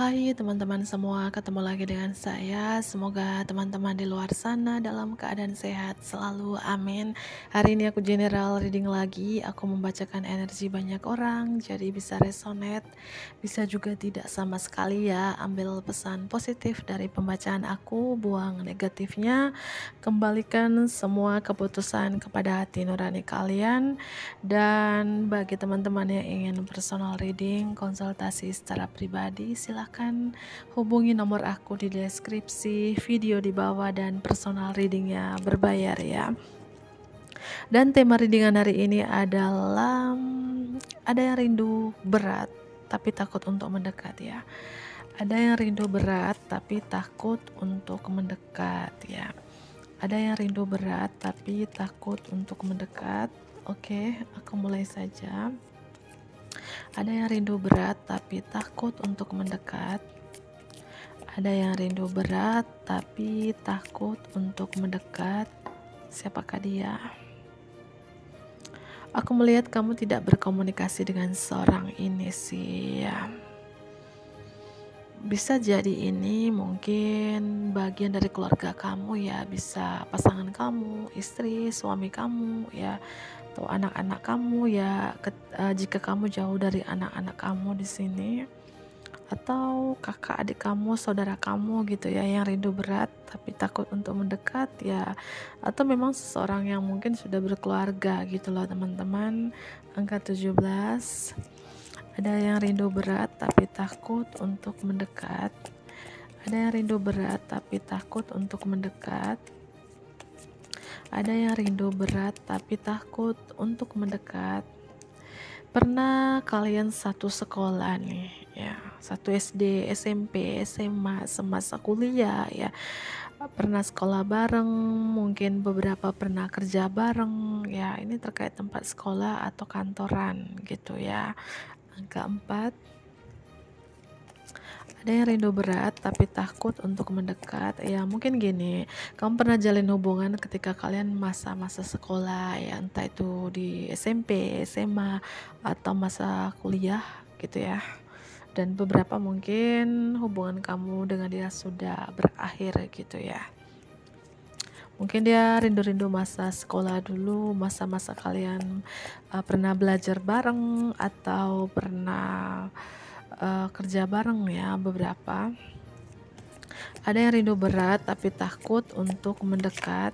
Hai teman-teman semua, ketemu lagi dengan saya. Semoga teman-teman di luar sana dalam keadaan sehat selalu, amin. Hari ini aku general reading lagi. Aku membacakan energi banyak orang, jadi bisa resonate, bisa juga tidak sama sekali ya. Ambil pesan positif dari pembacaan aku, buang negatifnya, kembalikan semua keputusan kepada hati nurani kalian. Dan bagi teman-teman yang ingin personal reading, konsultasi secara pribadi, silahkan hubungi nomor aku di deskripsi video di bawah, dan personal readingnya berbayar ya. Dan tema readingan hari ini adalah ada yang rindu berat tapi takut untuk mendekat ya. Ada yang rindu berat tapi takut untuk mendekat ya. Ada yang rindu berat tapi takut untuk mendekat. Oke, aku mulai saja. Ada yang rindu berat tapi takut untuk mendekat. Ada yang rindu berat tapi takut untuk mendekat. Siapakah dia? Aku melihat kamu tidak berkomunikasi dengan seorang ini sih ya. Bisa jadi ini mungkin bagian dari keluarga kamu ya, bisa pasangan kamu, istri, suami kamu ya, atau anak-anak kamu ya. Jika kamu jauh dari anak-anak kamu di sini, atau kakak adik kamu, saudara kamu gitu ya, yang rindu berat tapi takut untuk mendekat ya, atau memang seseorang yang mungkin sudah berkeluarga gitu loh teman-teman. Angka 17. Ada yang rindu berat tapi takut untuk mendekat. Ada yang rindu berat tapi takut untuk mendekat. Ada yang rindu berat tapi takut untuk mendekat. Pernah kalian satu sekolah nih ya, satu SD, SMP, SMA, semasa kuliah ya. Pernah sekolah bareng, mungkin beberapa pernah kerja bareng ya. Ini terkait tempat sekolah atau kantoran gitu ya. Angka 4. Ada yang rindu berat tapi takut untuk mendekat ya. Mungkin gini, kamu pernah jalin hubungan ketika kalian masa-masa sekolah ya, entah itu di SMP, SMA, atau masa kuliah gitu ya. Dan beberapa mungkin hubungan kamu dengan dia sudah berakhir gitu ya. Mungkin dia rindu-rindu masa sekolah dulu, masa-masa kalian pernah belajar bareng atau pernah kerja bareng ya beberapa. Ada yang rindu berat tapi takut untuk mendekat.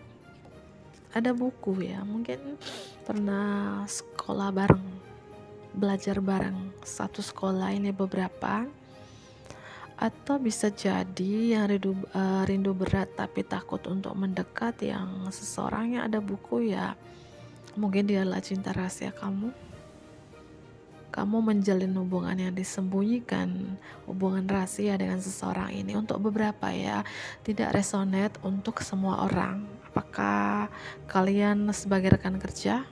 Ada buku ya, mungkin pernah sekolah bareng, belajar bareng, satu sekolah ini beberapa. Atau bisa jadi yang rindu berat tapi takut untuk mendekat, yang seseorang yang ada buku ya, mungkin dia adalah cinta rahasia kamu. Kamu menjalin hubungan yang disembunyikan, hubungan rahasia dengan seseorang ini. Untuk beberapa ya, tidak resonate untuk semua orang. Apakah kalian sebagai rekan kerja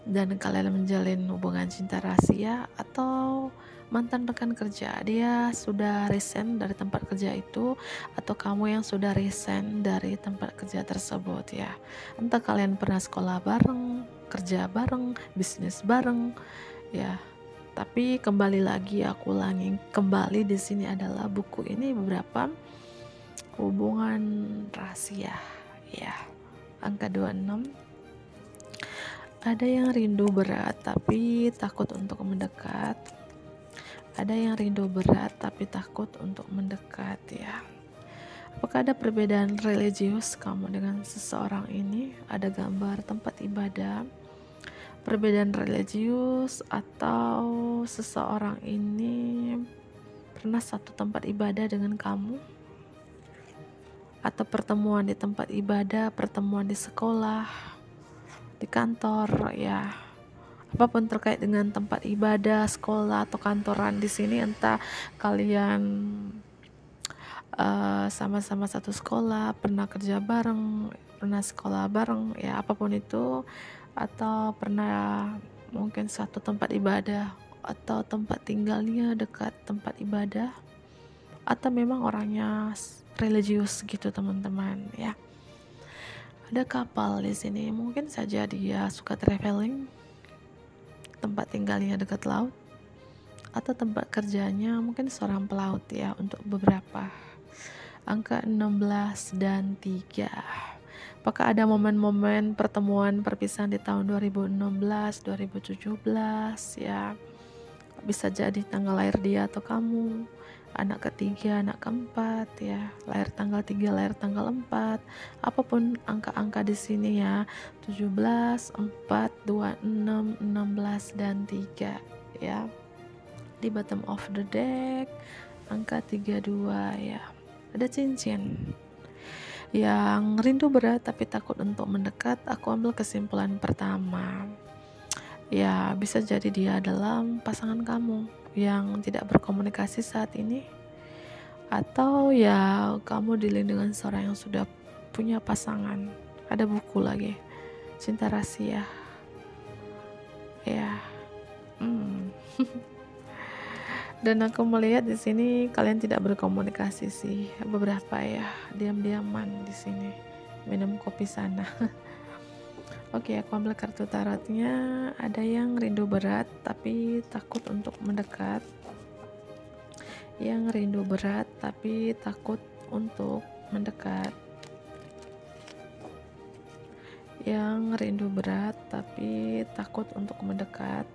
dan kalian menjalin hubungan cinta rahasia, atau mantan rekan kerja, dia sudah resign dari tempat kerja itu, atau kamu yang sudah resign dari tempat kerja tersebut ya. Entah kalian pernah sekolah bareng, kerja bareng, bisnis bareng ya. Tapi kembali lagi, aku ulangi kembali, di sini adalah buku ini beberapa hubungan rahasia ya. Angka 26. Ada yang rindu berat tapi takut untuk mendekat. Ada yang rindu berat tapi takut untuk mendekat ya. Apakah ada perbedaan religius kamu dengan seseorang ini? Ada gambar tempat ibadah, perbedaan religius, atau seseorang ini pernah satu tempat ibadah dengan kamu, atau pertemuan di tempat ibadah, pertemuan di sekolah, di kantor ya. Apapun terkait dengan tempat ibadah, sekolah, atau kantoran di sini, entah kalian sama-sama satu sekolah, pernah kerja bareng, pernah sekolah bareng ya, apapun itu, atau pernah mungkin satu tempat ibadah, atau tempat tinggalnya dekat tempat ibadah, atau memang orangnya religius gitu teman-teman ya. Ada kapal di sini, mungkin saja dia suka traveling, tempat tinggalnya dekat laut, atau tempat kerjanya mungkin seorang pelaut ya untuk beberapa. Angka 16 dan 3. Apakah ada momen-momen pertemuan perpisahan di tahun 2016, 2017 ya? Bisa jadi tanggal lahir dia atau kamu, anak ketiga, anak keempat ya, lahir tanggal 3, lahir tanggal 4, apapun angka-angka di sini ya, 17, 4, 26, 16 dan 3 ya. Di bottom of the deck angka 32 ya. Ada cincin. Yang rindu berat tapi takut untuk mendekat, aku ambil kesimpulan pertama. Ya, bisa jadi dia adalah pasangan kamu yang tidak berkomunikasi saat ini. Atau ya kamu dealing dengan seorang yang sudah punya pasangan. Ada buku lagi, Cinta Rahasia. Ya. Dan aku melihat di sini kalian tidak berkomunikasi sih, beberapa ya, diam-diaman di sini, minum kopi sana. Oke, aku ambil kartu tarotnya. Ada yang rindu berat tapi takut untuk mendekat. Yang rindu berat tapi takut untuk mendekat. Yang rindu berat tapi takut untuk mendekat.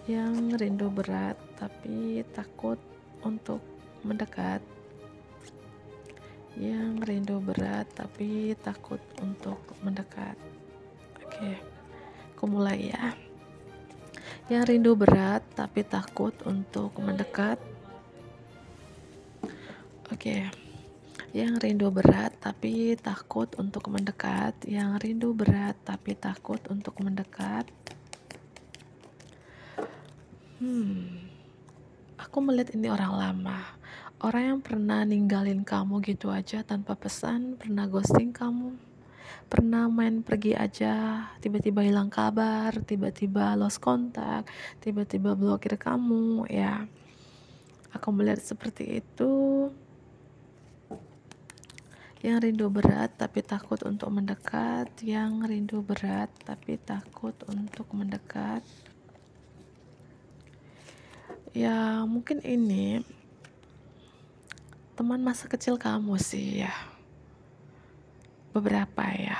Yang rindu berat tapi takut untuk mendekat. Yang rindu berat tapi takut untuk mendekat. Oke, aku mulai ya. Yang rindu berat tapi takut untuk mendekat. Oke. Yang rindu berat tapi takut untuk mendekat. Yang rindu berat tapi takut untuk mendekat. Aku melihat ini orang lama, orang yang pernah ninggalin kamu gitu aja tanpa pesan, pernah ghosting kamu, pernah main pergi aja, tiba-tiba hilang kabar, tiba-tiba lost kontak, tiba-tiba blokir kamu ya. Aku melihat seperti itu. Yang rindu berat tapi takut untuk mendekat. Yang rindu berat tapi takut untuk mendekat. Ya mungkin ini teman masa kecil kamu sih ya, beberapa ya,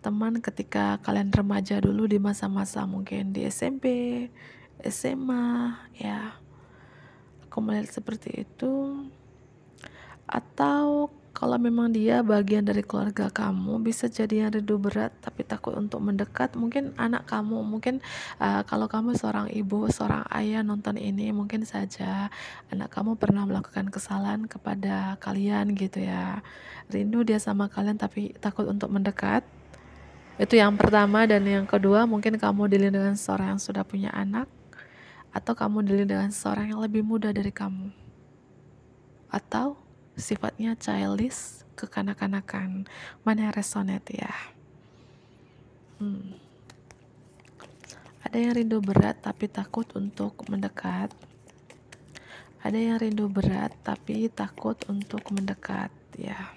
teman ketika kalian remaja dulu di masa-masa mungkin di SMP, SMA ya, aku melihat seperti itu. Atau kalau memang dia bagian dari keluarga kamu, bisa jadi yang rindu berat tapi takut untuk mendekat. Mungkin anak kamu, mungkin kalau kamu seorang ibu, seorang ayah nonton ini, mungkin saja anak kamu pernah melakukan kesalahan kepada kalian gitu ya. Rindu dia sama kalian tapi takut untuk mendekat. Itu yang pertama. Dan yang kedua, mungkin kamu dealing dengan seorang yang sudah punya anak, atau kamu dealing dengan seorang yang lebih muda dari kamu, atau sifatnya childish, kekanak-kanakan. Mana yang resonate ya? Ada yang rindu berat tapi takut untuk mendekat. Ada yang rindu berat tapi takut untuk mendekat ya.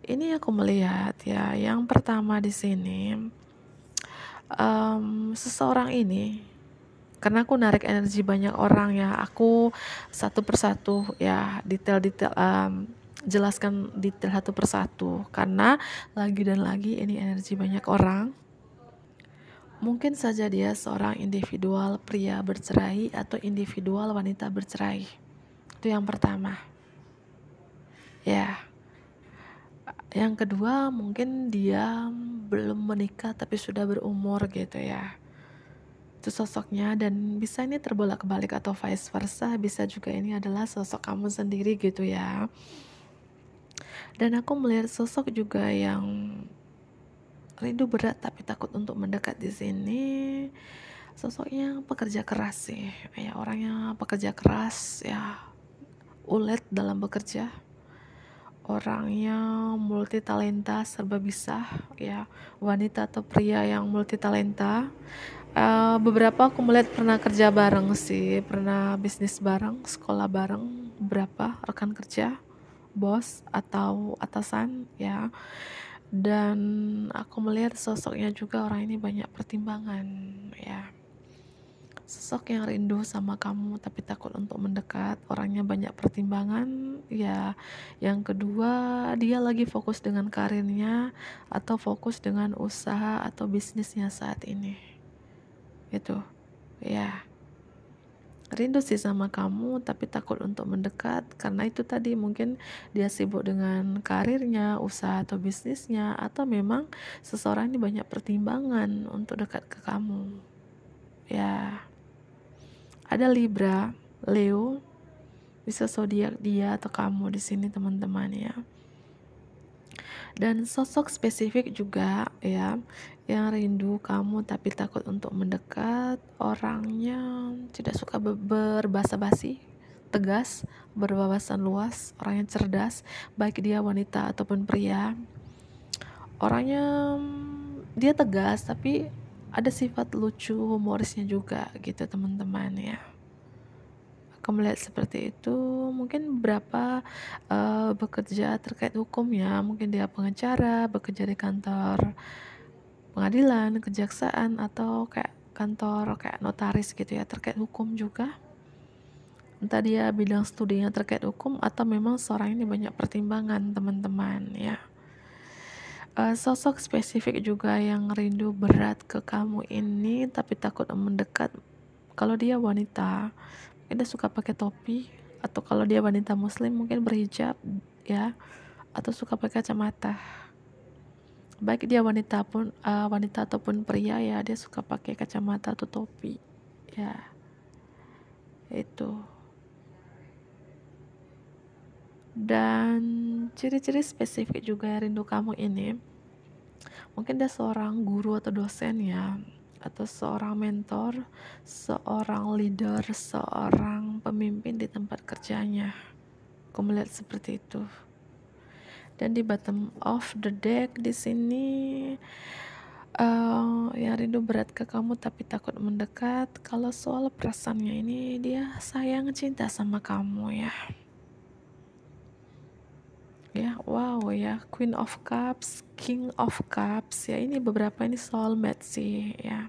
Ini aku melihat ya, yang pertama di sini, seseorang ini, karena aku narik energi banyak orang ya, aku satu persatu ya, detail-detail, jelaskan detail satu persatu, karena lagi dan lagi ini energi banyak orang. Mungkin saja dia seorang individual pria bercerai atau individual wanita bercerai. Itu yang pertama ya. Yang kedua, mungkin dia belum menikah tapi sudah berumur gitu ya. Itu sosoknya, dan bisa ini terbolak-balik atau vice versa, bisa juga ini adalah sosok kamu sendiri gitu ya. Dan aku melihat sosok juga yang rindu berat tapi takut untuk mendekat di sini. Sosoknya pekerja keras sih, ya, orangnya pekerja keras ya, ulet dalam bekerja. Orangnya multi talenta, serba bisa ya, wanita atau pria yang multi talenta. Beberapa aku melihat pernah kerja bareng sih, pernah bisnis bareng, sekolah bareng, beberapa rekan kerja, bos atau atasan ya. Dan aku melihat sosoknya juga orang ini banyak pertimbangan, ya. Sosok yang rindu sama kamu tapi takut untuk mendekat, orangnya banyak pertimbangan, ya. Yang kedua, dia lagi fokus dengan karirnya atau fokus dengan usaha atau bisnisnya saat ini. Itu, ya. Rindu sih sama kamu tapi takut untuk mendekat karena itu tadi mungkin dia sibuk dengan karirnya, usaha atau bisnisnya, atau memang seseorang ini banyak pertimbangan untuk dekat ke kamu. Ya, ada Libra, Leo, bisa zodiak dia atau kamu di sini teman-teman ya. Dan sosok spesifik juga ya, yang rindu kamu tapi takut untuk mendekat, orangnya tidak suka berbasa-basi, tegas, berwawasan luas, orangnya cerdas, baik dia wanita ataupun pria. Orangnya dia tegas tapi ada sifat lucu, humorisnya juga gitu teman-teman ya. Aku melihat seperti itu. Mungkin beberapa bekerja terkait hukum ya, mungkin dia pengacara, bekerja di kantor pengadilan, kejaksaan, atau kayak kantor kayak notaris gitu ya, terkait hukum juga. Entah dia bidang studinya terkait hukum atau memang seorang ini banyak pertimbangan teman-teman ya. Sosok spesifik juga yang rindu berat ke kamu ini tapi takut mendekat. Kalau dia wanita, dia suka pakai topi, atau kalau dia wanita muslim mungkin berhijab ya, atau suka pakai kacamata. Baik dia wanita ataupun pria ya, dia suka pakai kacamata atau topi ya. Itu. Dan ciri-ciri spesifik juga yang rindu kamu ini, mungkin dia seorang guru atau dosen ya, atau seorang mentor, seorang leader, seorang pemimpin di tempat kerjanya. Aku melihat seperti itu. Dan di bottom of the deck di sini yang rindu berat ke kamu tapi takut mendekat. Kalau soal perasaannya ini, dia sayang cinta sama kamu ya. Ya, wow ya, Queen of Cups, King of Cups ya, ini beberapa ini soulmate sih ya.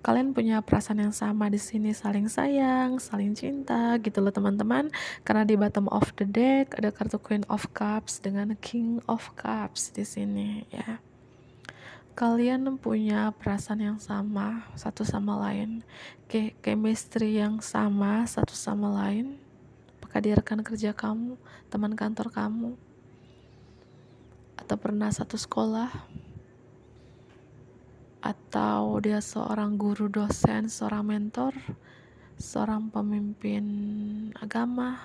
Kalian punya perasaan yang sama di sini, saling sayang, saling cinta gitu loh teman-teman. Karena di bottom of the deck ada kartu Queen of Cups dengan King of Cups di sini ya. Kalian punya perasaan yang sama satu sama lain, chemistry yang sama satu sama lain. Apakah dia rekan kerja kamu, teman kantor kamu, atau pernah satu sekolah, atau dia seorang guru, dosen, seorang mentor, seorang pemimpin agama,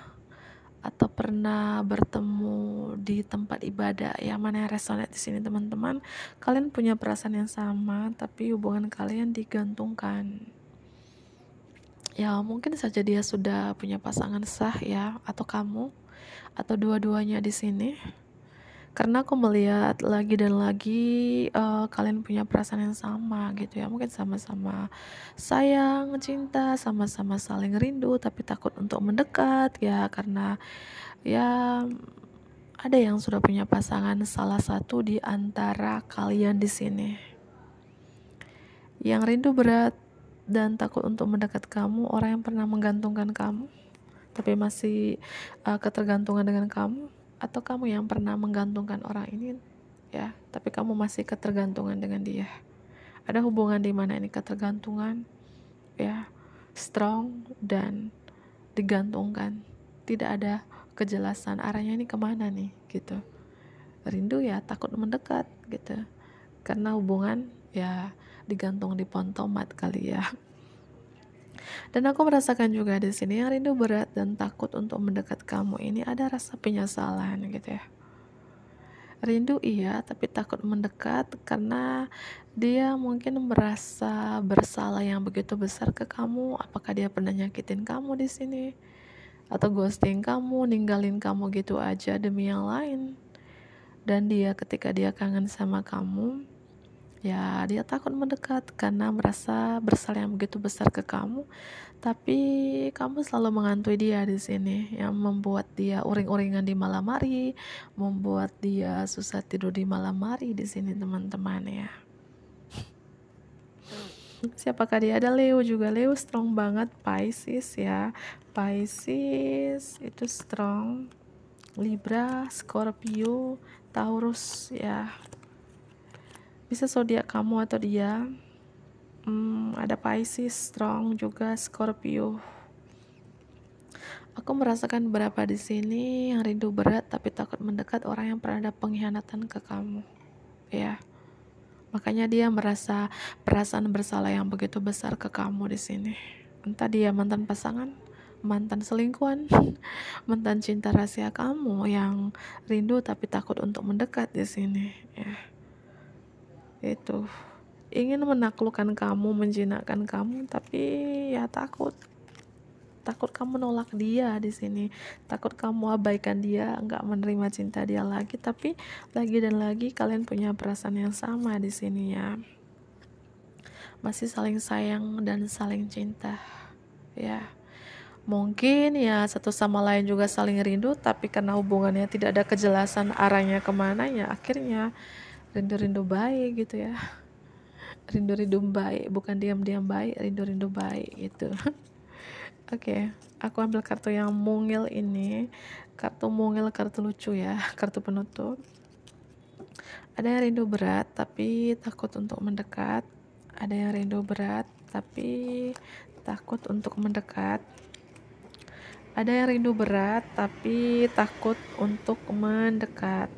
atau pernah bertemu di tempat ibadah. Yang mana yang resonate di sini teman-teman? Kalian punya perasaan yang sama tapi hubungan kalian digantungkan. Ya mungkin saja dia sudah punya pasangan sah ya, atau kamu, atau dua-duanya di sini. Karena aku melihat lagi dan lagi kalian punya perasaan yang sama gitu ya, mungkin sama-sama sayang, cinta, sama-sama saling rindu tapi takut untuk mendekat ya, karena ya ada yang sudah punya pasangan, salah satu di antara kalian di sini yang rindu berat dan takut untuk mendekat kamu, orang yang pernah menggantungkan kamu tapi masih ketergantungan dengan kamu, atau kamu yang pernah menggantungkan orang ini ya, tapi kamu masih ketergantungan dengan dia. Ada hubungan di mana ini ketergantungan ya, strong dan digantungkan, tidak ada kejelasan arahnya ini kemana nih gitu. Rindu ya, takut mendekat gitu, karena hubungan ya digantung di pohon tomat kali ya. Dan aku merasakan juga di sini yang rindu berat dan takut untuk mendekat kamu ini ada rasa penyesalan gitu ya. Rindu iya, tapi takut mendekat karena dia mungkin merasa bersalah yang begitu besar ke kamu. Apakah dia pernah nyakitin kamu di sini, atau ghosting kamu, ninggalin kamu gitu aja demi yang lain? Dan dia ketika dia kangen sama kamu, Ya, dia takut mendekat karena merasa bersalah yang begitu besar ke kamu, tapi kamu selalu menghantui dia di sini, yang membuat dia uring-uringan di malam hari, membuat dia susah tidur di malam hari di sini teman-teman ya. Siapakah dia? Ada Leo juga. Leo strong banget. Pisces ya. Pisces itu strong. Libra, Scorpio, Taurus ya. Bisa zodiak kamu atau dia. Ada Pisces strong juga, Scorpio. Aku merasakan beberapa di sini yang rindu berat tapi takut mendekat orang yang pernah ada pengkhianatan ke kamu. Ya. Makanya dia merasa perasaan bersalah yang begitu besar ke kamu di sini. Entah dia mantan pasangan, mantan selingkuhan, mantan cinta rahasia kamu yang rindu tapi takut untuk mendekat di sini. Ya, itu ingin menaklukkan kamu, menjinakkan kamu, tapi ya takut kamu nolak dia di sini, takut kamu abaikan dia, nggak menerima cinta dia lagi, tapi lagi dan lagi kalian punya perasaan yang sama di sini ya, masih saling sayang dan saling cinta ya. Mungkin ya satu sama lain juga saling rindu, tapi karena hubungannya tidak ada kejelasan arahnya kemana ya, akhirnya rindu-rindu baik gitu ya. Rindu-rindu baik, bukan diam-diam baik, rindu-rindu baik gitu. Oke, aku ambil kartu yang mungil ini. Kartu mungil, kartu lucu ya, kartu penutup. Ada yang rindu berat tapi takut untuk mendekat. Ada yang rindu berat tapi takut untuk mendekat. Ada yang rindu berat tapi takut untuk mendekat.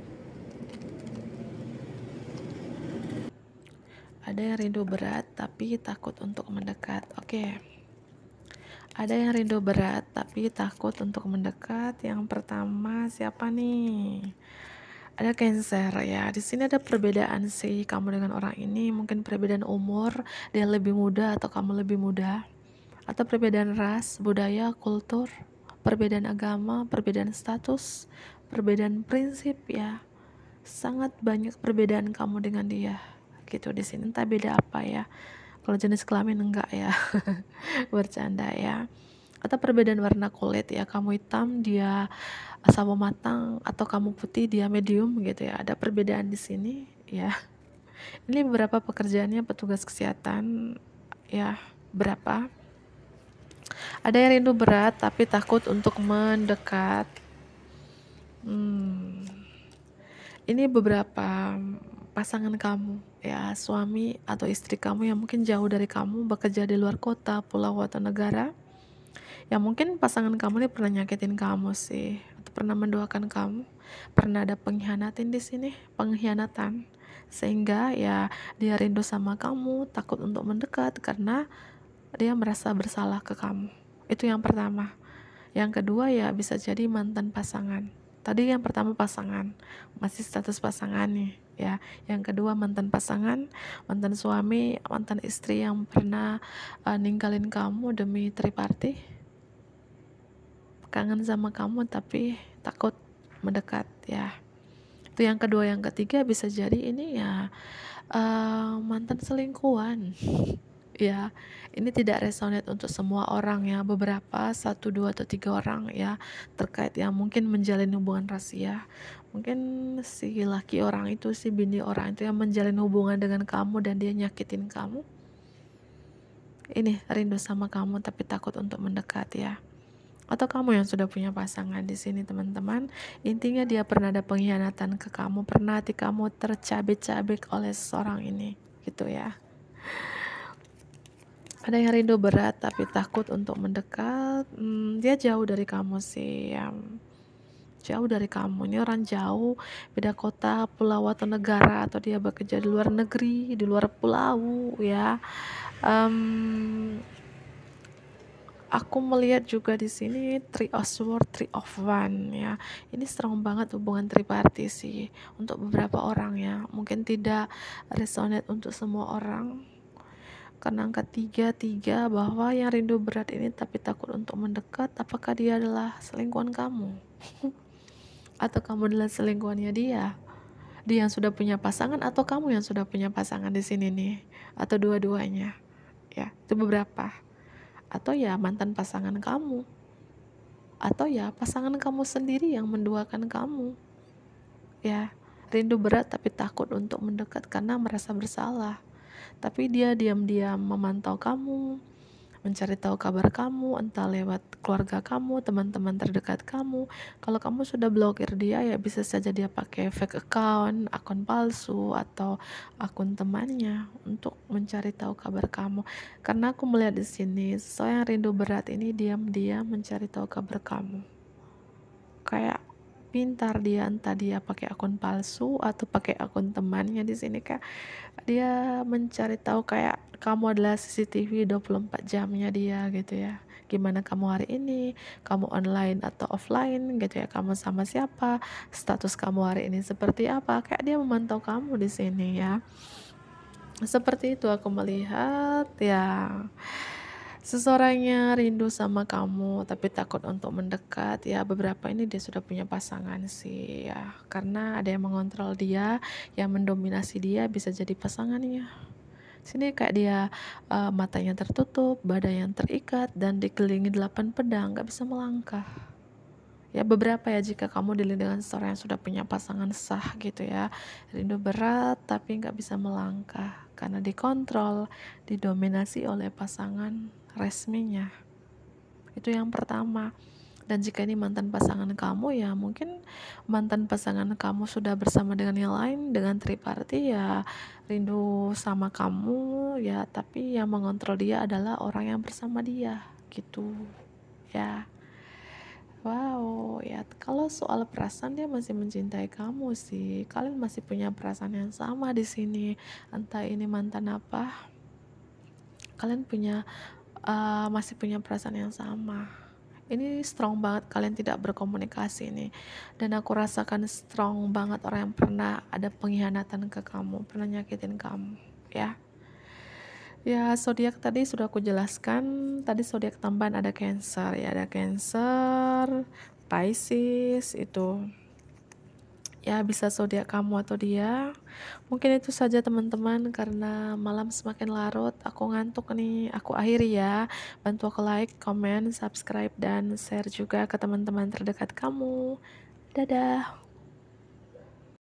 Ada yang rindu berat tapi takut untuk mendekat. Oke. Ada yang rindu berat tapi takut untuk mendekat. Yang pertama siapa nih? Ada Cancer ya. Di sini ada perbedaan sih kamu dengan orang ini. Mungkin perbedaan umur, dia lebih muda atau kamu lebih muda. Atau perbedaan ras, budaya, kultur, perbedaan agama, perbedaan status, perbedaan prinsip ya. Sangat banyak perbedaan kamu dengan dia. Gitu di sini. Entah beda apa ya. Kalau jenis kelamin enggak ya. Bercanda ya. Atau perbedaan warna kulit ya, kamu hitam dia sawo matang, atau kamu putih dia medium gitu ya. Ada perbedaan di sini ya. Ini beberapa pekerjaannya petugas kesehatan ya, berapa. Ada yang rindu berat tapi takut untuk mendekat. Ini beberapa pasangan kamu ya, suami atau istri kamu yang mungkin jauh dari kamu, bekerja di luar kota, pulau atau negara. Ya mungkin pasangan kamu ini pernah nyakitin kamu sih, atau pernah mendoakan kamu, pernah ada pengkhianatin di sini, pengkhianatan, sehingga ya dia rindu sama kamu, takut untuk mendekat karena dia merasa bersalah ke kamu. Itu yang pertama. Yang kedua ya bisa jadi mantan pasangan. Tadi yang pertama pasangan, masih status pasangan nih ya. Yang kedua mantan pasangan, mantan suami, mantan istri yang pernah ninggalin kamu demi triparty, kangen sama kamu tapi takut mendekat ya. Itu yang kedua. Yang ketiga bisa jadi ini ya mantan selingkuhan. Ya, ini tidak resonate untuk semua orang ya, beberapa, 1, 2, atau 3 orang ya, terkait yang mungkin menjalin hubungan rahasia. Mungkin si laki orang itu, si bini orang itu yang menjalin hubungan dengan kamu dan dia nyakitin kamu. Ini rindu sama kamu tapi takut untuk mendekat ya. Atau kamu yang sudah punya pasangan di sini teman-teman, intinya dia pernah ada pengkhianatan ke kamu, pernah hati kamu tercabik-cabik oleh seseorang ini gitu ya. Ada yang rindu berat tapi takut untuk mendekat. Dia jauh dari kamu sih ya. Jauh dari kamu. Ini orang jauh, beda kota, pulau atau negara, atau dia bekerja di luar negeri, di luar pulau ya. Aku melihat juga di sini Three of Swords, Three of Wands ya. Ini strong banget hubungan triparty sih untuk beberapa orang ya. Mungkin tidak resonate untuk semua orang. Karena angka 3 bahwa yang rindu berat ini tapi takut untuk mendekat, apakah dia adalah selingkuhan kamu? Atau kamu adalah selingkuhannya dia? Dia yang sudah punya pasangan atau kamu yang sudah punya pasangan di sini nih? Atau dua-duanya? Ya, itu beberapa. Atau ya mantan pasangan kamu, atau ya pasangan kamu sendiri yang menduakan kamu. Ya, rindu berat tapi takut untuk mendekat karena merasa bersalah. Tapi dia diam-diam memantau kamu, mencari tahu kabar kamu, entah lewat keluarga kamu, teman-teman terdekat kamu. Kalau kamu sudah blokir dia, ya bisa saja dia pakai fake account, akun palsu, atau akun temannya untuk mencari tahu kabar kamu. Karena aku melihat di sini, seseorang yang rindu berat ini diam-diam mencari tahu kabar kamu. Kayak pintar dia, entah dia pakai akun palsu atau pakai akun temannya di sini, kayak dia mencari tahu kayak kamu adalah CCTV 24 jamnya dia gitu ya. Gimana kamu hari ini, kamu online atau offline gitu ya, kamu sama siapa, status kamu hari ini seperti apa, kayak dia memantau kamu di sini ya. Seperti itu aku melihat ya. Seseorangnya rindu sama kamu tapi takut untuk mendekat, ya beberapa ini dia sudah punya pasangan sih ya. Karena ada yang mengontrol dia, yang mendominasi dia, bisa jadi pasangannya. Sini kayak dia matanya tertutup, badan yang terikat, dan dikelilingi 8 pedang, gak bisa melangkah. Ya beberapa ya, jika kamu dilihat dengan seorang yang sudah punya pasangan sah gitu ya, rindu berat tapi gak bisa melangkah karena dikontrol, didominasi oleh pasangan resminya. Itu yang pertama. Dan jika ini mantan pasangan kamu, ya mungkin mantan pasangan kamu sudah bersama dengan yang lain, dengan third party, ya rindu sama kamu ya, tapi yang mengontrol dia adalah orang yang bersama dia gitu ya. Wow, ya kalau soal perasaan, dia masih mencintai kamu sih. Kalian masih punya perasaan yang sama di sini. Entah ini mantan apa, kalian punya masih punya perasaan yang sama. Ini strong banget kalian tidak berkomunikasi nih. Dan aku rasakan strong banget orang yang pernah ada pengkhianatan ke kamu, pernah nyakitin kamu, ya. Ya, zodiak tadi sudah aku jelaskan. Tadi zodiak tambahan ada Cancer, ya ada Cancer, Pisces itu. Ya bisa zodiak kamu atau dia. Mungkin itu saja teman-teman, karena malam semakin larut, aku ngantuk nih. Aku akhiri ya. Bantu aku like, comment, subscribe, dan share juga ke teman-teman terdekat kamu. Dadah.